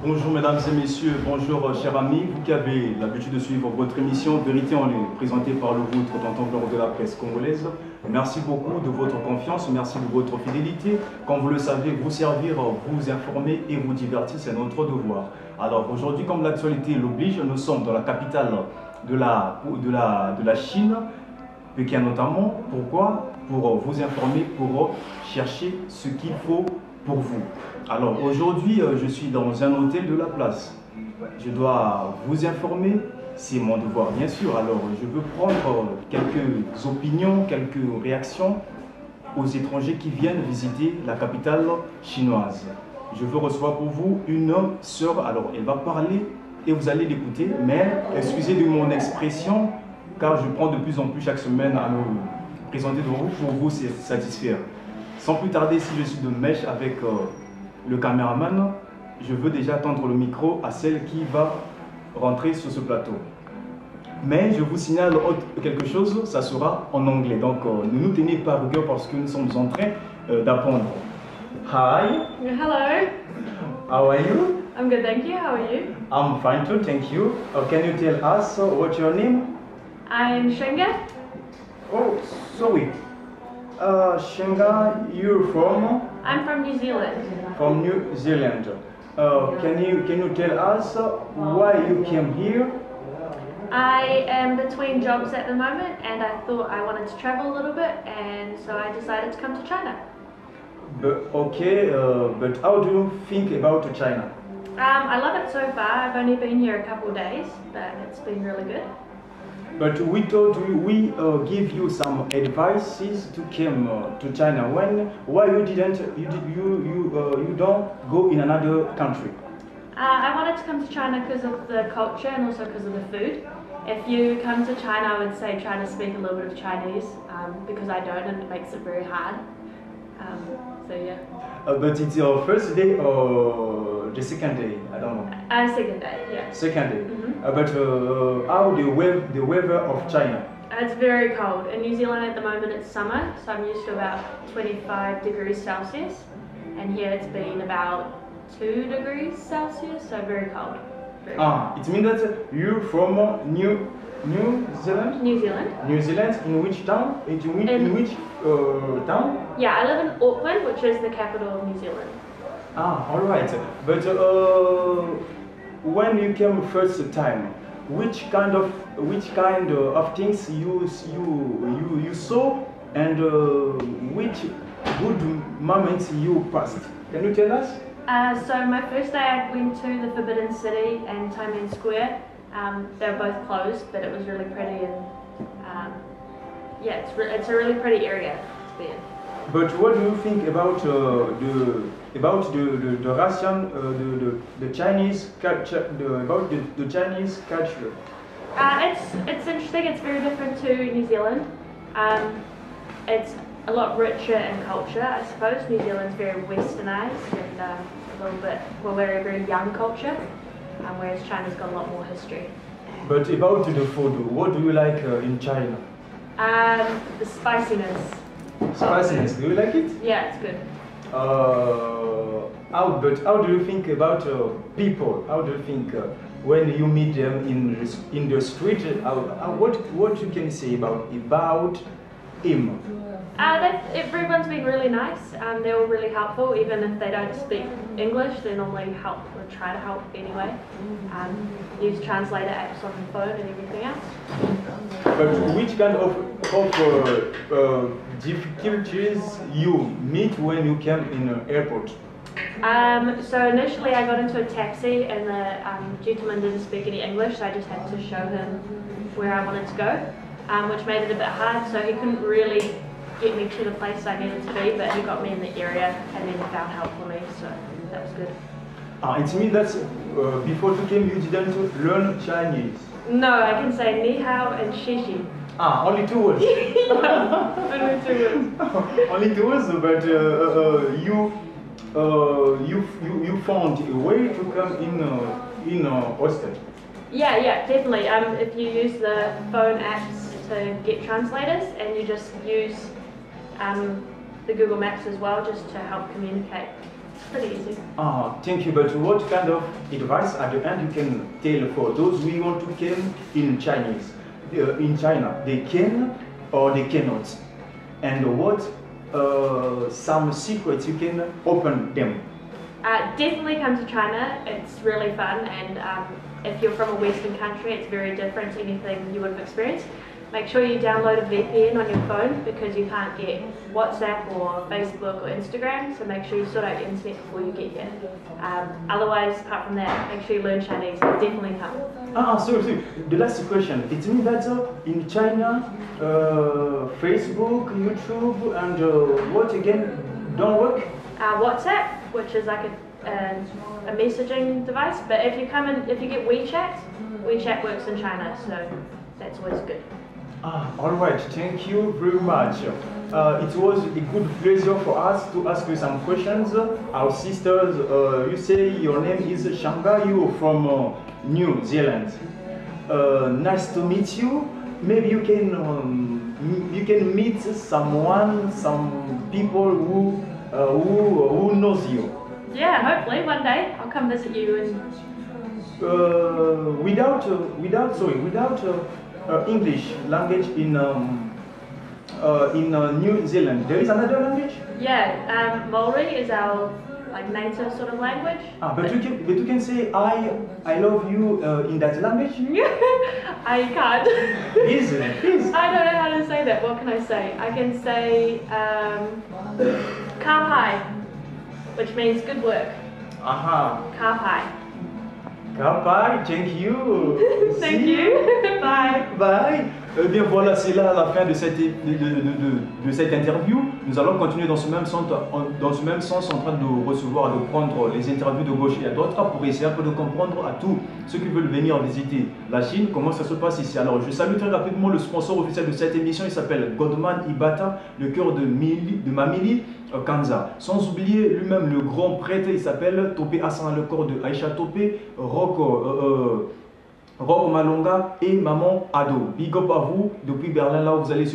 Bonjour mesdames et messieurs, bonjour chers amis, vous qui avez l'habitude de suivre votre émission Vérité en ligne, présentée par le vôtre, Tonton Blanco de la presse congolaise. Merci beaucoup de votre confiance, merci de votre fidélité. Comme vous le savez, vous servir, vous informer et vous divertir, c'est notre devoir. Alors aujourd'hui, comme l'actualité l'oblige, nous sommes dans la capitale de la Chine, Pékin notamment. Pourquoi? Pour vous informer, pour chercher ce qu'il faut pour vous. Alors aujourd'hui, je suis dans un hôtel de la place. Je dois vous informer, c'est mon devoir bien sûr. Alors je veux prendre quelques opinions, quelques réactions aux étrangers qui viennent visiter la capitale chinoise. Je veux recevoir pour vous une sœur, alors elle va parler et vous allez l'écouter, mais excusez de mon expression car je prends de plus en plus chaque semaine à me présenter devant vous pour vous satisfaire. Sans plus tarder, si je suis de mèche avec le caméraman, je veux déjà tendre le micro à celle qui va rentrer sur ce plateau. Mais je vous signale quelque chose, ça sera en anglais. Donc ne nous tenez pas à rigueur parce que nous sommes en train d'apprendre. Hi. Hello. How are you? I'm good, thank you. How are you? I'm fine too, thank you. Can you tell us what's your name? I'm Shenga. Oh, sorry. Shenga, you're from? I'm from New Zealand. From New Zealand. Can you tell us why you came here? I am between jobs at the moment and I thought I wanted to travel a little bit and so I decided to come to China. But how do you think about China? I love it so far. I've only been here a couple of days, but it's been really good. But we told you, we give you some advices to come to China. Why you didn't you don't go in another country? I wanted to come to China because of the culture and also because of the food. If you come to China, I would say try to speak a little bit of Chinese because I don't and it makes it very hard. So yeah. But it's your first day or the second day? I don't know. Second day, yeah. Second day. Mm-hmm. But how the weather of China? It's very cold. In New Zealand at the moment it's summer, so I'm used to about 25 degrees Celsius. And here it's been about 2 degrees Celsius, so very cold. Very cold. It means that you're from New Zealand? New Zealand. New Zealand, in which town? In which town? Yeah, I live in Auckland, which is the capital of New Zealand. All right. But when you came first time, which kind of things you saw, and which good moments you passed? Can you tell us? So my first day I went to the Forbidden City and Tiananmen Square. They were both closed, but it was really pretty and yeah, it's a really pretty area to be in. But what do you think about the Russian, the Chinese culture, about the Chinese culture? It's interesting. It's very different to New Zealand. It's a lot richer in culture, I suppose. New Zealand's very westernized and a little bit, well, very young culture, whereas China's got a lot more history. But about the food, what do you like in China? The spiciness. Spiciness, do you like it? Yeah, it's good. How do you think about people? How do you think when you meet them in the street? What you can say about him? Everyone's been really nice. They're all really helpful, even if they don't speak English. They normally help or try to help anyway. Use translator apps on the phone and everything else. But which kind of difficulties you meet when you came in an airport? So initially I got into a taxi and the gentleman didn't speak any English, so I just had to show him where I wanted to go, which made it a bit hard, so he couldn't really get me to the place I needed to be, but he got me in the area and then found help for me, so that was good. It means that before you came you didn't learn Chinese? No, I can say ni hao and shishi. Only 2 words? Only 2 words. Only 2 words, but you found a way to come in hostel? Yeah, definitely. If you use the phone apps to get translators and you just use the Google Maps as well just to help communicate. Pretty easy. Thank you. But what kind of advice at the end you can tell for those who want to come in Chinese, in China? They can or they cannot, and what some secrets you can open them? Definitely come to China. It's really fun, and if you're from a Western country, it's very different to anything you would have experienced. Make sure you download a VPN on your phone because you can't get WhatsApp or Facebook or Instagram, so make sure you sort out your internet before you get here. Otherwise, apart from that, make sure you learn Chinese. Definitely come. Sorry. The last question. It means that in China, Facebook, YouTube, and what again don't work? WhatsApp, which is like a messaging device, but if you get WeChat works in China, so that's always good. All right, thank you very much. It was a good pleasure for us to ask you some questions. Our sisters, you say your name is Shanga, you from New Zealand. Nice to meet you. Maybe you can meet someone, some people who knows you. Yeah, hopefully one day I'll come visit you and. Without English language in New Zealand, there is another language. Yeah, Maori is our native sort of language. But you can say I love you in that language. I can't. Please. I don't know how to say that. What can I say? I can say ka pai, which means good work. Ka pai. Bye, thank you. Thank you. Bye. Bye. Eh bien voilà, c'est là la fin de cette interview. Nous allons continuer dans ce même sens en train de recevoir, de prendre les interviews de gauche et à droite pour essayer un peu de comprendre à tous ceux qui veulent venir visiter la Chine, comment ça se passe ici. Alors je salue très rapidement le sponsor officiel de cette émission, il s'appelle Godman Ibata, le cœur de Mamili Kanza. Sans oublier lui-même le grand prêtre, il s'appelle Topé Hassan, le corps de Aïcha Topé, Rock Malonga et Maman Ado. Big up à vous depuis Berlin, là où vous allez suivre.